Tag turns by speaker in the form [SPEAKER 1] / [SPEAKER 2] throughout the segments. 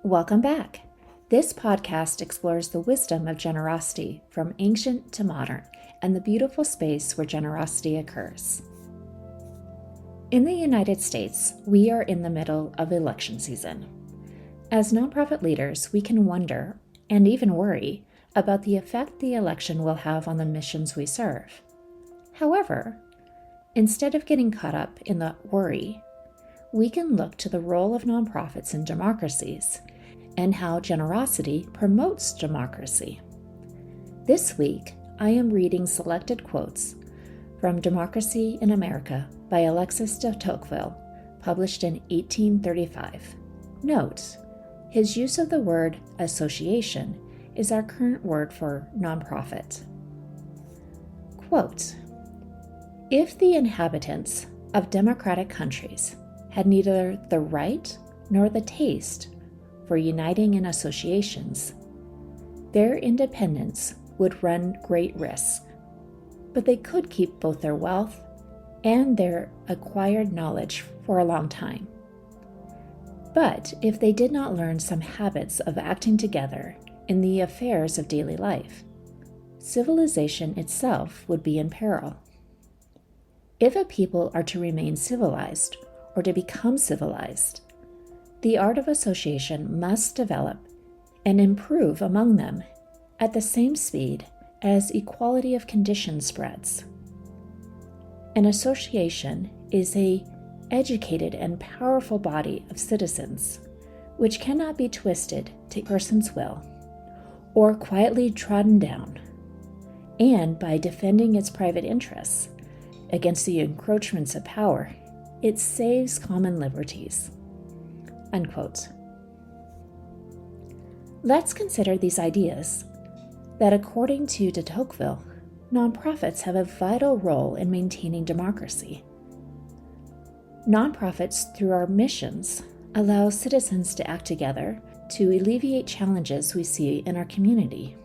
[SPEAKER 1] Welcome back. This podcast explores the wisdom of generosity from ancient to modern and the beautiful space where generosity occurs. In the United States, we are in the middle of election season. As nonprofit leaders, we can wonder and even worry about the effect the election will have on the missions we serve. However, instead of getting caught up in the worry, we can look to the role of nonprofits in democracies and how generosity promotes democracy. This week, I am reading selected quotes from Democracy in America by Alexis de Tocqueville, published in 1835. Note, his use of the word association is our current word for nonprofit. Quote, "If the inhabitants of democratic countries had neither the right nor the taste for uniting in associations, their independence would run great risk, but they could keep both their wealth and their acquired knowledge for a long time. But if they did not learn some habits of acting together in the affairs of daily life, civilization itself would be in peril. If a people are to remain civilized or to become civilized, the art of association must develop and improve among them at the same speed as equality of conditions spreads. An association is an educated and powerful body of citizens which cannot be twisted to a person's will or quietly trodden down, and by defending its private interests against the encroachments of power, it saves common liberties." Unquote. Let's consider these ideas that, according to de Tocqueville, nonprofits have a vital role in maintaining democracy. Nonprofits, through our missions, allow citizens to act together to alleviate challenges we see in our community.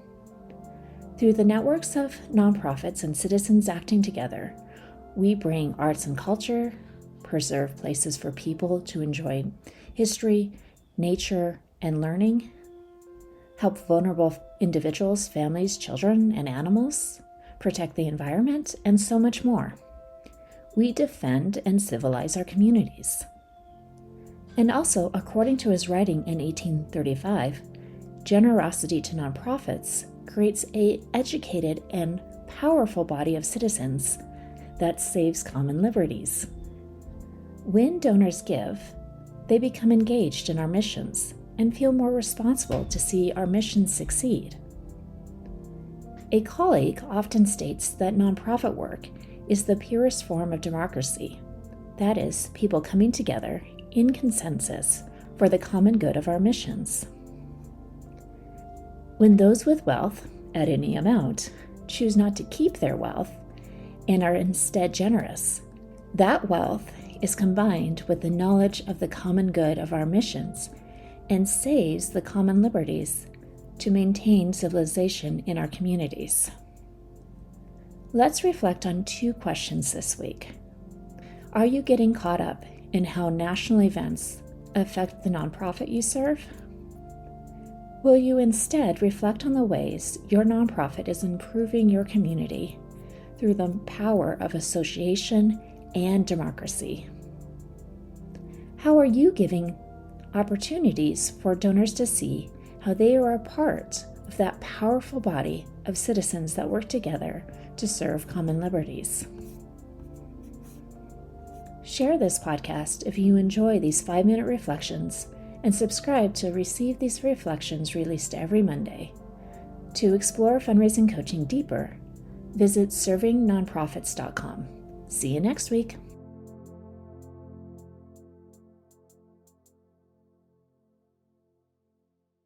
[SPEAKER 1] Through the networks of nonprofits and citizens acting together, we bring arts and culture, preserve places for people to enjoy history, nature, and learning, help vulnerable individuals, families, children, and animals, protect the environment, and so much more. We defend and civilize our communities. And also, according to his writing in 1835, generosity to nonprofits creates an educated and powerful body of citizens that saves common liberties. When donors give, they become engaged in our missions and feel more responsible to see our missions succeed. A colleague often states that nonprofit work is the purest form of democracy. That is, people coming together in consensus for the common good of our missions. When those with wealth, at any amount, choose not to keep their wealth and are instead generous, that wealth is combined with the knowledge of the common good of our missions and saves the common liberties to maintain civilization in our communities. Let's reflect on two questions this week. Are you getting caught up in how national events affect the nonprofit you serve? Will you instead reflect on the ways your nonprofit is improving your community through the power of association and democracy? How are you giving opportunities for donors to see how they are a part of that powerful body of citizens that work together to serve common liberties? Share this podcast if you enjoy these 5-minute reflections, and subscribe to receive these reflections released every Monday. To explore fundraising coaching deeper, visit servingnonprofits.com. See you next week.